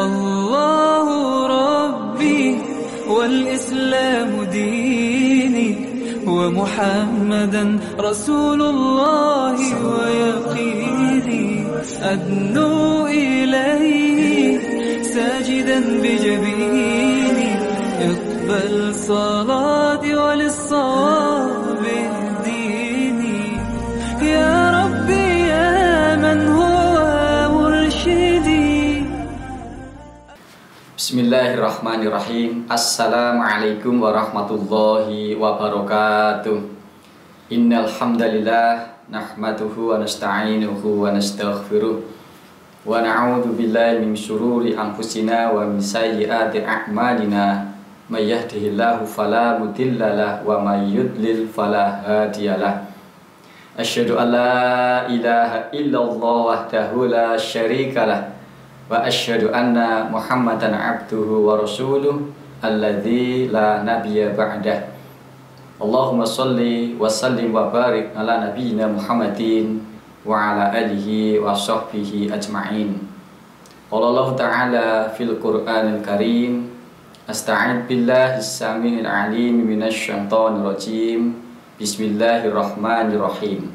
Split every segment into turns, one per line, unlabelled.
الله ربي والإسلام ديني ومحمدا رسول الله ويقيني أدنو إليه ساجدا بجبيني اقبل صلاتي وللصواب اهديني يا ربي يا من هو مرشدي.
Bismillahirrahmanirrahim. Assalamualaikum warahmatullahi wabarakatuh. Innal hamdalillah nahmaduhu wa nasta'inuhu wa nastaghfiruh wa na'udzu billahi min syururi anfusina wa min sayyiati a'malina. May yahdihillahu fala mudhillalah wa may yudlil fala hadiyalah. Asyhadu an la ilaha illallah wahdahu la syarikalah wa asyhadu anna Muhammadan abduhu wa rasuluh alladzi la nabiyya ba'dah. Allahumma sholli wa sallim wa barik ala nabiyyina Muhammadin wa ala alihi wa sahbihi ajma'in. Qala Allah ta'ala fil Qur'anil Karim, asta'id billahis samiil alim minasy syaithanir rajim. Bismillahirrahmanirrahim.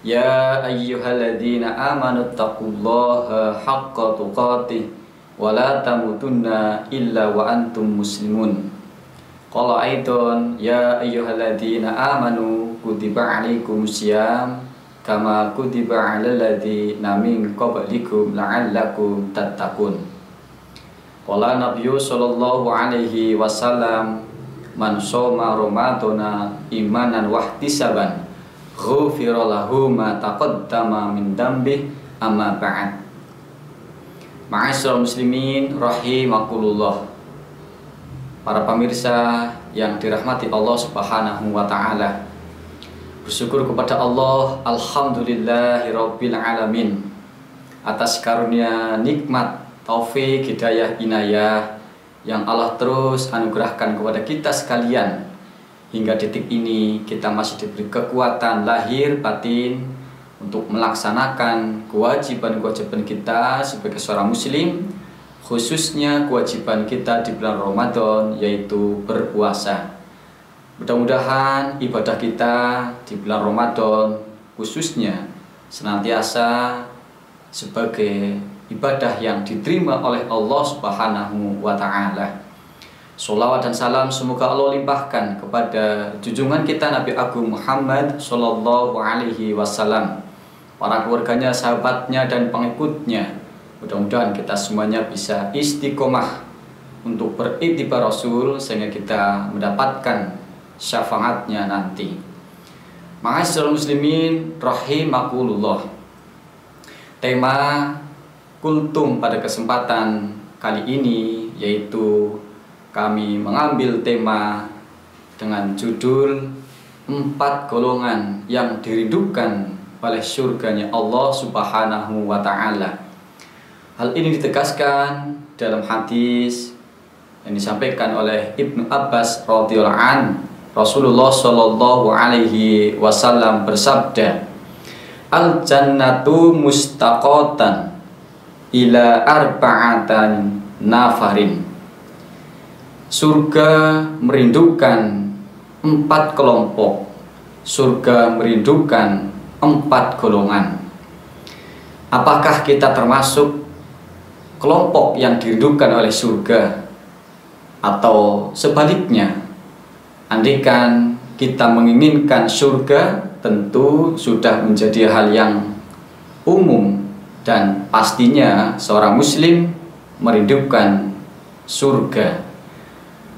Ya ayyuhalladzina amanu taqullaha haqqa tuqatih wa la tamutunna illa wa antum muslimun. Qala aidan ya ayyuhalladzina amanu kutiba alaikumusiyam kama kutiba alal ladzina min qablikum la'allakum tattaqun. Qala nabiyyu sallallahu alaihi wasallam man shoma ramadana imanan wahtisaban ghufira lahu ma taqaddama min dambih amma ba'd. Ma'asyiral muslimin rahimakumullah. Para pemirsa yang dirahmati Allah Subhanahu wa taala. Bersyukur kepada Allah, alhamdulillahirabbil alamin, atas karunia nikmat, taufik, hidayah, inayah yang Allah terus anugerahkan kepada kita sekalian. Hingga detik ini kita masih diberi kekuatan lahir batin untuk melaksanakan kewajiban-kewajiban kita sebagai seorang muslim, khususnya kewajiban kita di bulan Ramadan, yaitu berpuasa. Mudah-mudahan ibadah kita di bulan Ramadan khususnya senantiasa sebagai ibadah yang diterima oleh Allah Subhanahu wa taala. Sholawat dan salam semoga Allah limpahkan kepada junjungan kita Nabi Agung Muhammad Sallallahu Alaihi Wasallam, para keluarganya, sahabatnya, dan pengikutnya. Mudah-mudahan kita semuanya bisa istiqomah untuk beriktibar Rasul sehingga kita mendapatkan syafaatnya nanti. Ma'asyiral muslimin rahimakumullah. Tema kultum pada kesempatan kali ini yaitu kami mengambil tema dengan judul 4 golongan yang dirindukan oleh surganya Allah Subhanahu wa ta'ala. Hal ini ditegaskan dalam hadis yang disampaikan oleh Ibnu Abbas radhiyallahu an. Rasulullah sallallahu alaihi wasallam bersabda, "Al jannatu mustaqatan ila arba'atan nafarin." Surga merindukan 4 kelompok. Surga merindukan 4 golongan. Apakah kita termasuk kelompok yang dirindukan oleh surga? Atau sebaliknya, andaikan kita menginginkan surga, tentu sudah menjadi hal yang umum dan pastinya seorang muslim merindukan surga.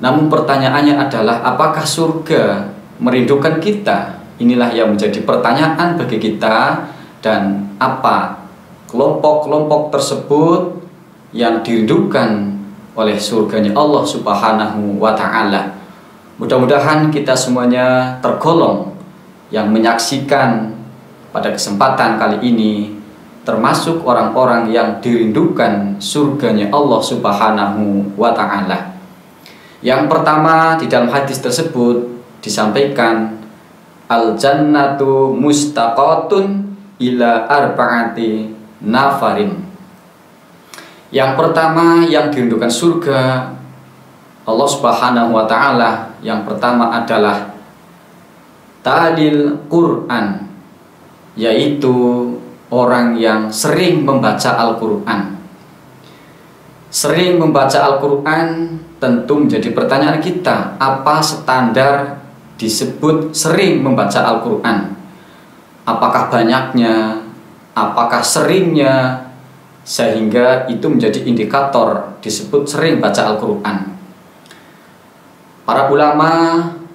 Namun pertanyaannya adalah apakah surga merindukan kita? Inilah yang menjadi pertanyaan bagi kita, dan apa kelompok-kelompok tersebut yang dirindukan oleh surganya Allah Subhanahu wa ta'ala. Mudah-mudahan kita semuanya tergolong yang menyaksikan pada kesempatan kali ini, termasuk orang-orang yang dirindukan surganya Allah Subhanahu wa ta'ala. Yang pertama, di dalam hadis tersebut disampaikan al-jannatu mustaqatun ila arba'ati nafarin. Yang pertama yang dirindukan surga Allah Subhanahu wa ta'ala, yang pertama adalah talil Quran, yaitu orang yang sering membaca Al-Quran. Sering membaca Al-Quran tentu menjadi pertanyaan kita, apa standar disebut sering membaca Al-Quran? Apakah banyaknya? Apakah seringnya? Sehingga itu menjadi indikator disebut sering baca Al-Quran. Para ulama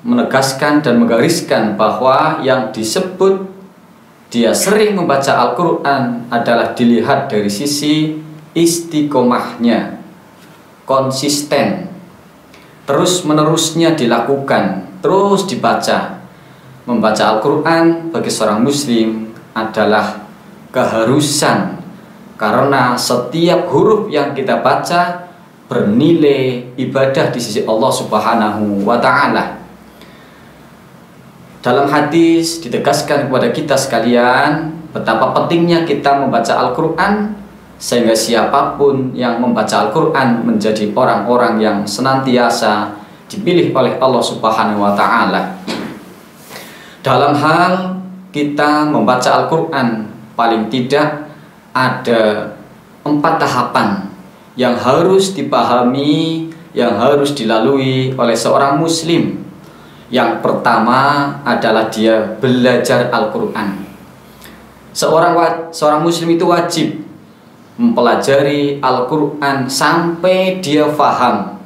menegaskan dan menggariskan bahwa yang disebut dia sering membaca Al-Quran adalah dilihat dari sisi istiqomahnya, konsisten, terus menerusnya dilakukan, terus dibaca. Membaca Al-Quran bagi seorang muslim adalah keharusan, karena setiap huruf yang kita baca bernilai ibadah di sisi Allah Subhanahu wa ta'ala. Dalam hadis ditegaskan kepada kita sekalian betapa pentingnya kita membaca Al-Quran, sehingga siapapun yang membaca Al-Quran menjadi orang-orang yang senantiasa dipilih oleh Allah Subhanahu wa ta'ala. Dalam hal kita membaca Al-Quran, paling tidak ada 4 tahapan yang harus dipahami, yang harus dilalui oleh seorang muslim. Yang pertama adalah dia belajar Al-Quran. Seorang muslim itu wajib mempelajari Al-Quran sampai dia faham.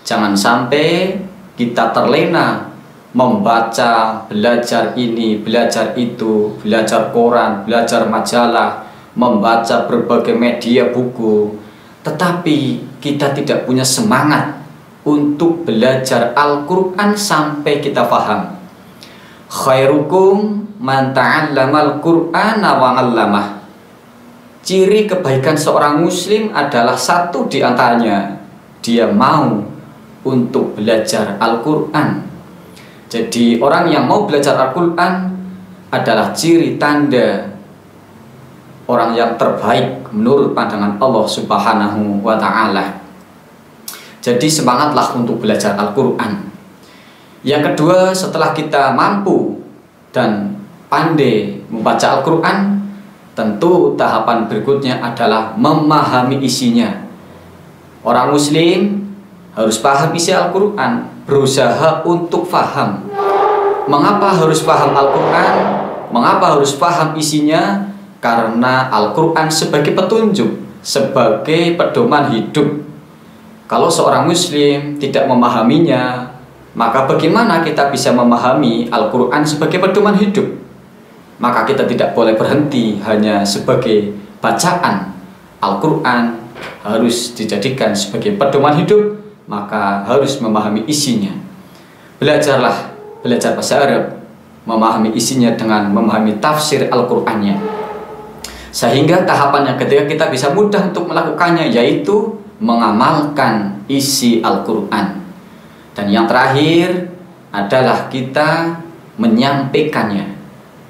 Jangan sampai kita terlena membaca, belajar ini, belajar itu, belajar koran, belajar majalah, membaca berbagai media buku, tetapi kita tidak punya semangat untuk belajar Al-Quran sampai kita faham. Khairukum man ta'allamal Qur'ana wa 'allamah. Ciri kebaikan seorang muslim adalah satu di antaranya, dia mau untuk belajar Al-Quran. Jadi orang yang mau belajar Al-Quran adalah ciri tanda orang yang terbaik menurut pandangan Allah Subhanahu wa ta'ala. Jadi semangatlah untuk belajar Al-Quran. Yang kedua, setelah kita mampu dan pandai membaca Al-Quran, tentu tahapan berikutnya adalah memahami isinya. Orang muslim harus paham isi Al-Quran, berusaha untuk paham. Mengapa harus paham Al-Quran? Mengapa harus paham isinya? Karena Al-Quran sebagai petunjuk, sebagai pedoman hidup. Kalau seorang muslim tidak memahaminya, maka bagaimana kita bisa memahami Al-Quran sebagai pedoman hidup? Maka kita tidak boleh berhenti hanya sebagai bacaan. Al-Quran harus dijadikan sebagai pedoman hidup, maka harus memahami isinya. Belajar bahasa Arab, memahami isinya dengan memahami tafsir Al-Qurannya. Sehingga tahapan yang ketiga kita bisa mudah untuk melakukannya, yaitu mengamalkan isi Al-Quran. Dan yang terakhir adalah kita menyampaikannya.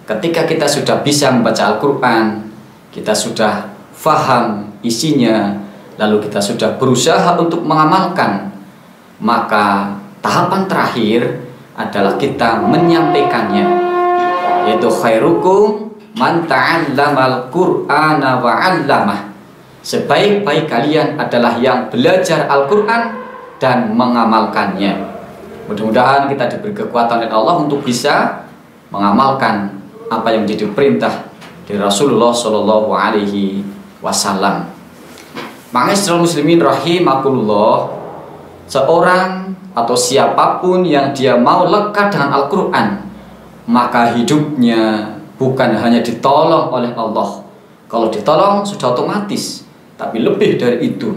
Ketika kita sudah bisa membaca Al-Quran, kita sudah faham isinya, lalu kita sudah berusaha untuk mengamalkan, maka tahapan terakhir adalah kita menyampaikannya, yaitu khairukum man ta'allamal Qur'ana wa 'allamah. Sebaik-baik kalian adalah yang belajar Al-Quran dan mengamalkannya. Mudah-mudahan kita diberi kekuatan oleh Allah untuk bisa mengamalkan apa yang menjadi perintah dari Rasulullah Shallallahu Alaihi Wasallam. Ma'asyiral muslimin rahimakumullah, seorang atau siapapun yang dia mau lekat dengan Al-Quran, maka hidupnya bukan hanya ditolong oleh Allah. Kalau ditolong sudah otomatis, tapi lebih dari itu.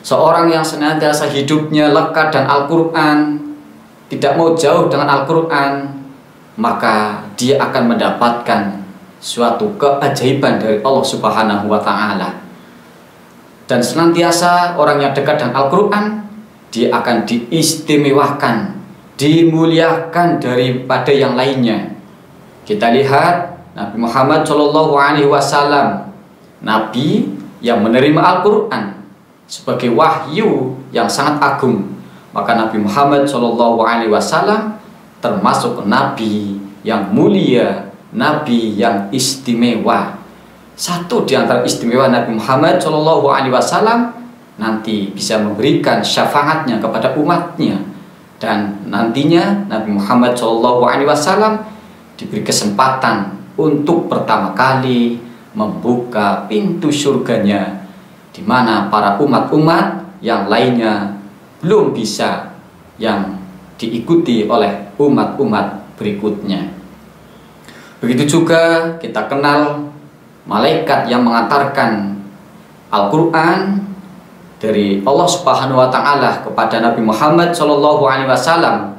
Seorang yang senantiasa hidupnya lekat dengan Al-Quran, tidak mau jauh dengan Al-Quran, maka dia akan mendapatkan suatu keajaiban dari Allah Subhanahu wa ta'ala. Dan senantiasa orang yang dekat dengan Al-Quran, dia akan diistimewakan, dimuliakan daripada yang lainnya. Kita lihat Nabi Muhammad SAW, Nabi yang menerima Al-Quran sebagai wahyu yang sangat agung, maka Nabi Muhammad SAW termasuk Nabi yang mulia, Nabi yang istimewa. Satu di antara istimewa Nabi Muhammad SAW nanti bisa memberikan syafaatnya kepada umatnya, dan nantinya Nabi Muhammad SAW diberi kesempatan untuk pertama kali membuka pintu surganya, di mana para umat-umat yang lainnya belum bisa yang diikuti oleh umat-umat berikutnya. Begitu juga kita kenal malaikat yang mengantarkan Al-Quran dari Allah Subhanahu wa Ta'ala kepada Nabi Muhammad SAW.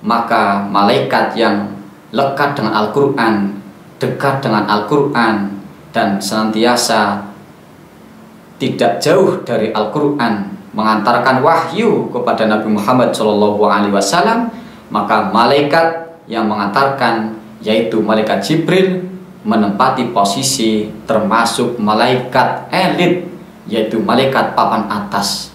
Maka malaikat yang lekat dengan Al-Quran, dekat dengan Al-Quran, dan senantiasa tidak jauh dari Al-Quran, mengantarkan wahyu kepada Nabi Muhammad SAW, maka malaikat yang mengantarkan, yaitu malaikat Jibril, menempati posisi termasuk malaikat elit, yaitu malaikat papan atas.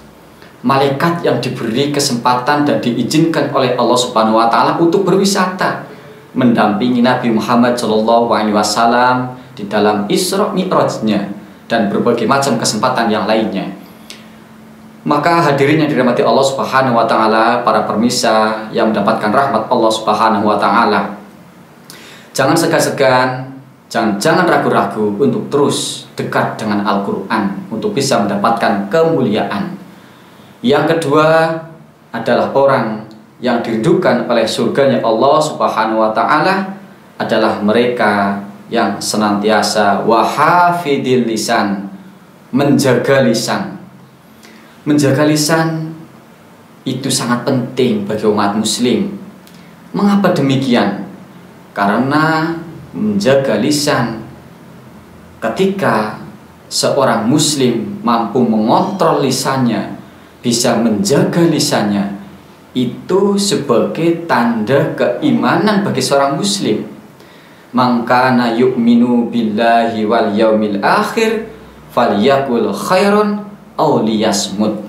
Malaikat yang diberi kesempatan dan diizinkan oleh Allah Subhanahu wa Ta'ala untuk berwisata, mendampingi Nabi Muhammad SAW di dalam Isra Mi'rajnya dan berbagai macam kesempatan yang lainnya. Maka hadirin yang dirahmati Allah Subhanahu wa Ta'ala, para permisa yang mendapatkan rahmat Allah Subhanahu wa Ta'ala, jangan segan-segan, jangan ragu-ragu untuk terus dekat dengan Al-Quran untuk bisa mendapatkan kemuliaan. Yang kedua adalah orang yang dirindukan oleh surganya Allah Subhanahu wa Ta'ala adalah mereka yang senantiasa wahafidil lisan, menjaga lisan. Menjaga lisan itu sangat penting bagi umat muslim. Mengapa demikian? Karena menjaga lisan, ketika seorang muslim mampu mengontrol lisannya, bisa menjaga lisannya, itu sebagai tanda keimanan bagi seorang muslim. Man kana yu'minu billahi wal yaumil akhir falyakul khairan aw liyasmut.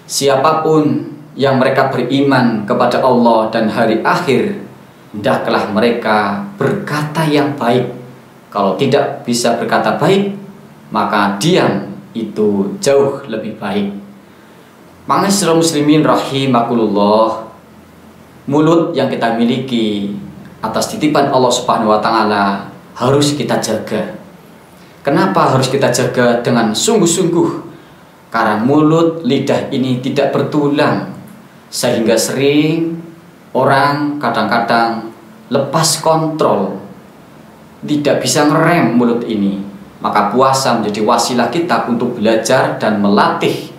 Siapapun yang mereka beriman kepada Allah dan hari akhir, hendaklah mereka berkata yang baik. Kalau tidak bisa berkata baik, maka diam itu jauh lebih baik. Ma'asyiral muslimin rahimakumullah, mulut yang kita miliki atas titipan Allah Subhanahu wa Ta'ala harus kita jaga. Kenapa harus kita jaga dengan sungguh-sungguh? Karena mulut, lidah ini tidak bertulang, sehingga sering orang kadang-kadang lepas kontrol, tidak bisa ngerem mulut ini. Maka puasa menjadi wasilah kita untuk belajar dan melatih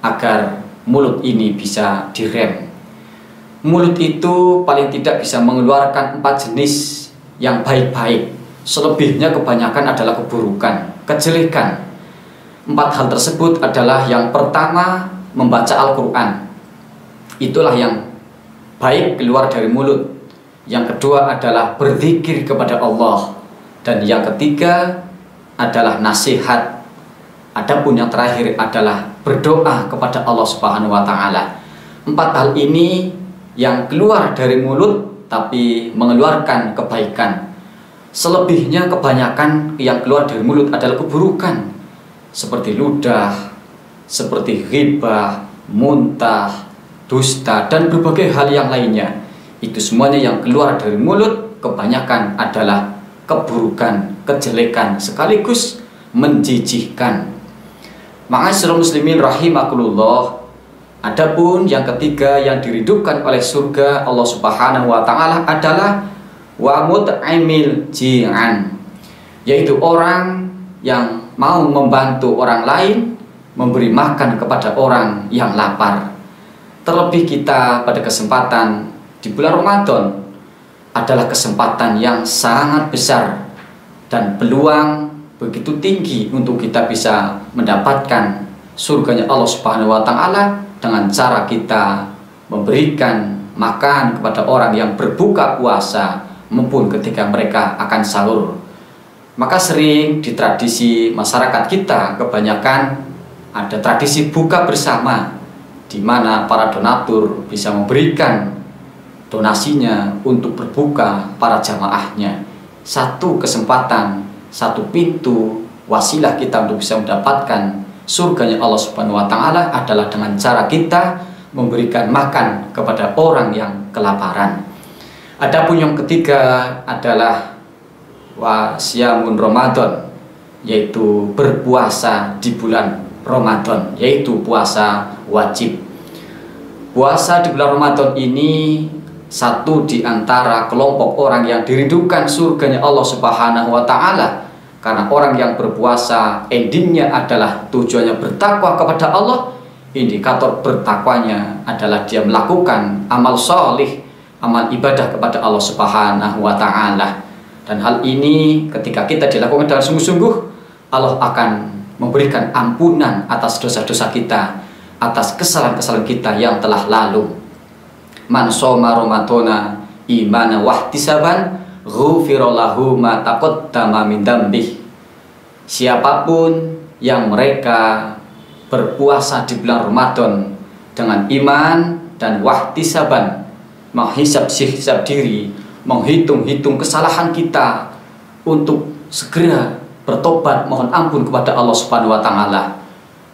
agar mulut ini bisa direm. Mulut itu paling tidak bisa mengeluarkan 4 jenis yang baik-baik. Selebihnya kebanyakan adalah keburukan, kejelekan. 4 hal tersebut adalah, yang pertama, membaca Al-Quran. Itulah yang baik keluar dari mulut. Yang kedua adalah berzikir kepada Allah. Dan yang ketiga adalah nasihat. Adapun yang terakhir adalah berdoa kepada Allah Subhanahu wa Ta'ala. 4 hal ini yang keluar dari mulut tapi mengeluarkan kebaikan. Selebihnya kebanyakan yang keluar dari mulut adalah keburukan, seperti ludah, seperti ghibah, muntah, dusta, dan berbagai hal yang lainnya. Itu semuanya yang keluar dari mulut kebanyakan adalah keburukan, kejelekan, sekaligus menjijikkan. Ma'asyiral muslimin rahimakumullah, adapun yang ketiga yang dirindukan oleh surga Allah Subhanahu wa Ta'ala adalah wa mut'imil ji'an, yaitu orang yang mau membantu orang lain, memberi makan kepada orang yang lapar. Terlebih kita pada kesempatan di bulan Ramadan adalah kesempatan yang sangat besar dan peluang begitu tinggi untuk kita bisa mendapatkan surganya Allah Subhanahu wa Ta'ala dengan cara kita memberikan makan kepada orang yang berbuka puasa maupun ketika mereka akan sahur. Maka sering di tradisi masyarakat kita kebanyakan ada tradisi buka bersama, di mana para donatur bisa memberikan donasinya untuk berbuka para jamaahnya. Satu kesempatan, satu pintu wasilah kita untuk bisa mendapatkan surganya Allah Subhanahu wa Ta'ala adalah dengan cara kita memberikan makan kepada orang yang kelaparan. Adapun yang ketiga adalah wasiamun Ramadan, yaitu berpuasa di bulan Ramadan, yaitu puasa wajib. Puasa di bulan Ramadan ini satu di antara kelompok orang yang dirindukan surganya Allah Subhanahu wa Ta'ala, karena orang yang berpuasa endingnya adalah tujuannya bertakwa kepada Allah. Indikator bertakwanya adalah dia melakukan amal solih, amal ibadah kepada Allah Subhanahu wa Ta'ala. Dan hal ini ketika kita dilakukan dengan sungguh-sungguh, Allah akan memberikan ampunan atas dosa-dosa kita, atas kesalahan-kesalahan kita yang telah lalu. Man shoma ramadhana imana wahtisaban ghufira lahu ma taqaddama min dzambih. Siapapun yang mereka berpuasa di bulan Ramadan dengan iman dan wahtisaban, menghisab diri, menghitung-hitung kesalahan kita untuk segera bertobat mohon ampun kepada Allah Subhanahu wa Ta'ala,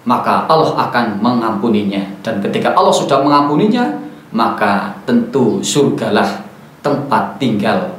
maka Allah akan mengampuninya. Dan ketika Allah sudah mengampuninya, maka tentu surgalah tempat tinggal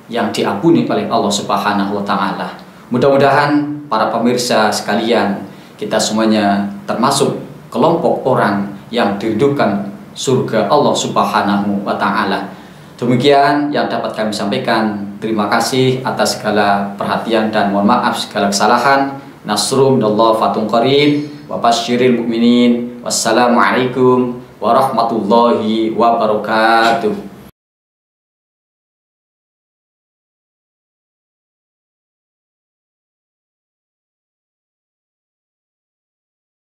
yang diampuni oleh Allah Subhanahu wa Ta'ala. Mudah-mudahan para pemirsa sekalian, kita semuanya termasuk kelompok orang yang dirindukan surga Allah Subhanahu wa Ta'ala. Demikian yang dapat kami sampaikan. Terima kasih atas segala perhatian dan mohon maaf segala kesalahan. Nasrun minallah fatun qarib wa basyiril mu'minin. Wassalamualaikum warahmatullahi wabarakatuh.